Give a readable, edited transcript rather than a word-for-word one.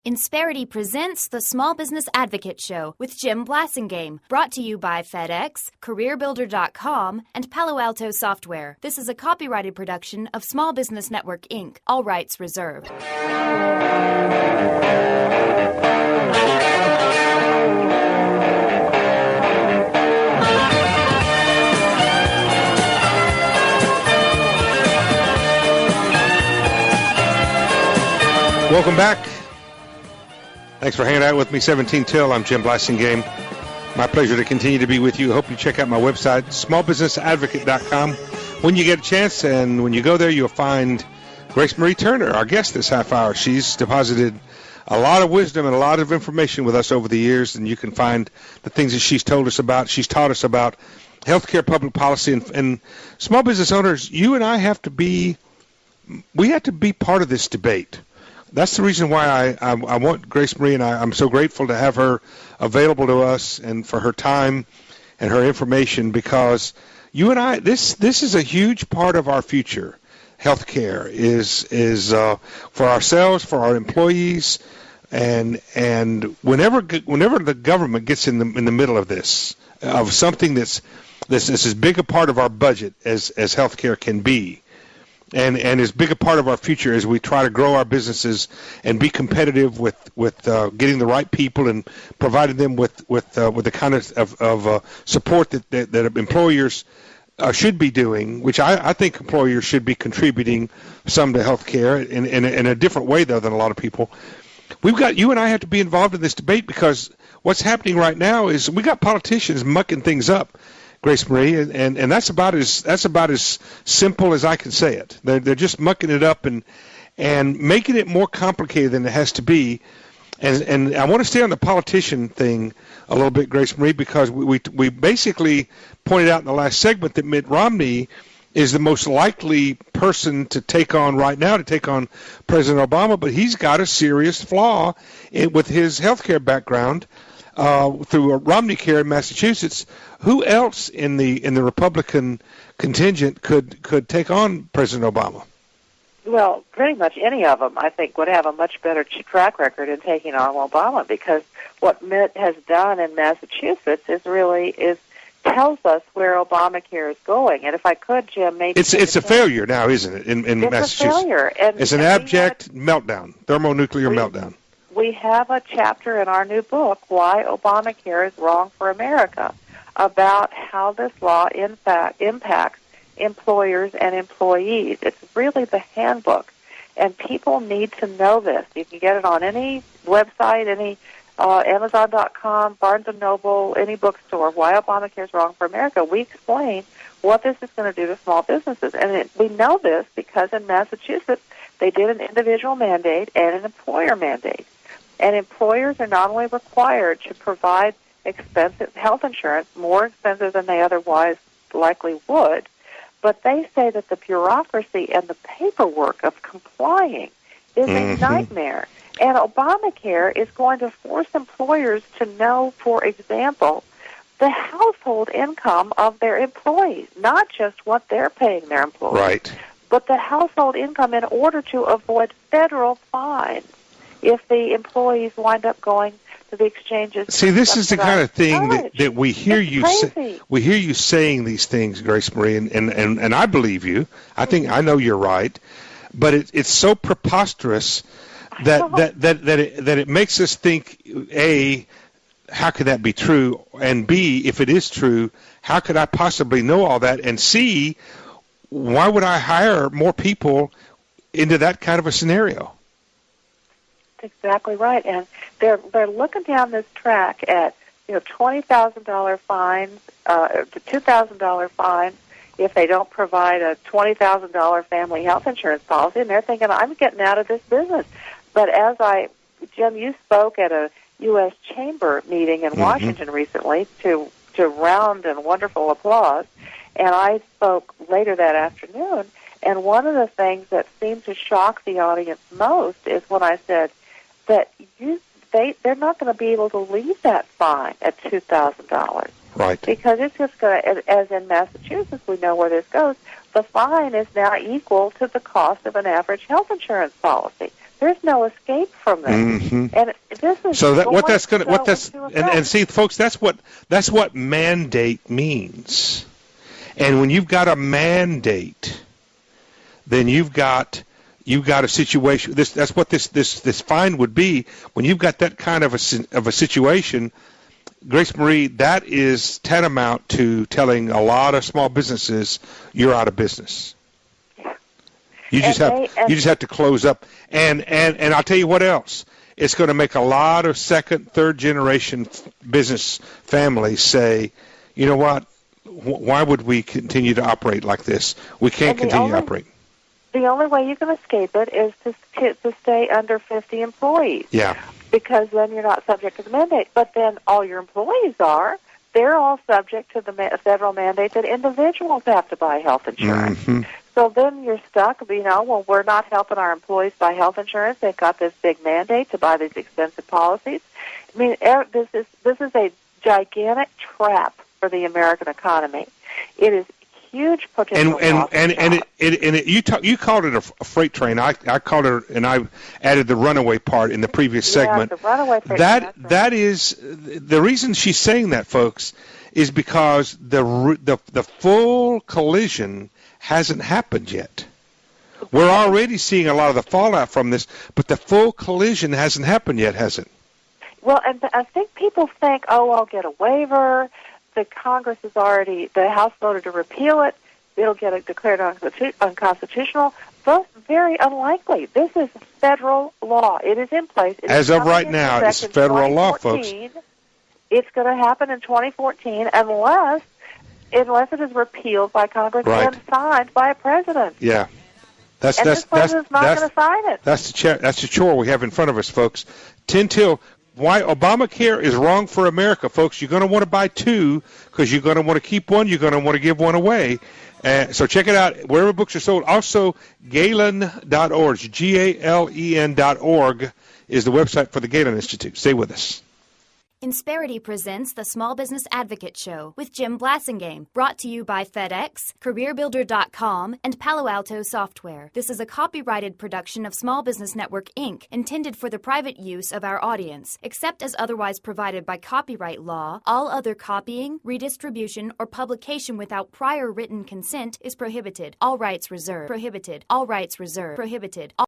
Insperity presents the Small Business Advocate Show with Jim Blasingame, brought to you by FedEx, CareerBuilder.com, and Palo Alto Software. This is a copyrighted production of Small Business Network, Inc., all rights reserved. Welcome back. Thanks for hanging out with me, 17 till. I'm Jim Blasingame. My pleasure to continue to be with you. I hope you check out my website, smallbusinessadvocate.com. When you get a chance, and when you go there, you'll find Grace Marie Turner, our guest this half hour. She's deposited a lot of wisdom and a lot of information with us over the years, and you can find the things that she's told us about. She's taught us about healthcare public policy, and small business owners, you and I have to be part of this debate. That's the reason why I want Grace Marie, and I'm so grateful to have her available to us and for her time and her information, because you and I, this is a huge part of our future. Healthcare is for ourselves, for our employees, and whenever the government gets in the middle of this, of something that's as big a part of our budget as healthcare can be. And as big a part of our future as we try to grow our businesses and be competitive with getting the right people and providing them with the kind of support that employers should be doing, which I think employers should be contributing some to healthcare in a different way, though, than a lot of people. You and I have to be involved in this debate, because what's happening right now is we got politicians mucking things up, Grace Marie, and that's about as simple as I can say it. They're just mucking it up and making it more complicated than it has to be. And I want to stay on the politician thing a little bit, Grace Marie, because we basically pointed out in the last segment that Mitt Romney is the most likely person to take on President Obama, but he's got a serious flaw with his healthcare background. Through RomneyCare in Massachusetts. Who else in the Republican contingent could take on President Obama? Well, pretty much any of them, I think, would have a much better track record in taking on Obama, because what Mitt has done in Massachusetts tells us where Obamacare is going. And if I could, Jim, maybe it's a failure now, isn't it? In Massachusetts, it's a failure. It's an abject meltdown, thermonuclear meltdown. We have a chapter in our new book, Why Obamacare is Wrong for America, about how this law impacts employers and employees. It's really the handbook, and people need to know this. You can get it on any website, any Amazon.com, Barnes & Noble, any bookstore, Why Obamacare is Wrong for America. We explain what this is going to do to small businesses, and we know this because in Massachusetts they did an individual mandate and an employer mandate. And employers are not only required to provide expensive health insurance, more expensive than they otherwise likely would, but they say that the bureaucracy and the paperwork of complying is a nightmare. And Obamacare is going to force employers to know, for example, the household income of their employees, not just what they're paying their employees, right, but the household income in order to avoid federal fines if the employees wind up going to the exchanges. See, this is the kind of thing that we hear we hear you saying these things, Grace Marie, and I believe you. I know you're right, but it's so preposterous that it makes us think, A, how could that be true, and B, if it is true, how could I possibly know all that, and C, why would I hire more people into that kind of a scenario? Exactly right, and they're looking down this track at $20,000 fines, $2,000 fines if they don't provide a $20,000 family health insurance policy, and they're thinking, I'm getting out of this business. But Jim, you spoke at a U.S. Chamber meeting in Washington recently to round and wonderful applause, and I spoke later that afternoon. And one of the things that seemed to shock the audience most is when I said that they're not going to be able to leave that fine at $2,000. Right. Because it's just going to, as in Massachusetts, we know where this goes, the fine is now equal to the cost of an average health insurance policy. There's no escape from this. Mm-hmm. And this is so that what that's going to and see, folks, that's what mandate means. And when you've got a mandate, then you've got a situation. That's what this fine would be. When you've got that kind of a situation, Grace Marie, that is tantamount to telling a lot of small businesses you're out of business. You just have to close up, and I'll tell you what else. It's going to make a lot of second, third generation business families say, you know what? Why would we continue to operate like this? We can't continue to operate. The only way you can escape it is to stay under 50 employees. Yeah. Because then you're not subject to the mandate. But then all your employees are. They're all subject to the federal mandate that individuals have to buy health insurance. Mm-hmm. So then you're stuck, well, we're not helping our employees buy health insurance. They've got this big mandate to buy these expensive policies. I mean, this is a gigantic trap for the American economy. It is huge potential. You called it a freight train. I called it, and I added the runaway part in the previous segment. The runaway freight train. That is the reason she's saying that, folks, is because the full collision hasn't happened yet. We're already seeing a lot of the fallout from this, but the full collision hasn't happened yet, has it? Well, and I think people think, I'll get a waiver. The Congress has already, the House voted to repeal it. It'll get declared unconstitutional. Both very unlikely. This is federal law. It is in place. As of right now, it's federal law, folks. It's going to happen in 2014 unless it is repealed by Congress and signed by a president. Yeah. This president's not going to sign it. That's the chore we have in front of us, folks. 10 till. Why Obamacare is wrong for America, folks. You're going to want to buy two because you're going to want to keep one. You're going to want to give one away. So check it out wherever books are sold. Also, Galen.org, GALEN.org is the website for the Galen Institute. Stay with us. Insperity presents the Small Business Advocate Show with Jim Blasingame, brought to you by FedEx, CareerBuilder.com, and Palo Alto Software. This is a copyrighted production of Small Business Network, Inc., intended for the private use of our audience. Except as otherwise provided by copyright law, all other copying, redistribution, or publication without prior written consent is prohibited. All rights reserved. Prohibited. All rights reserved. Prohibited.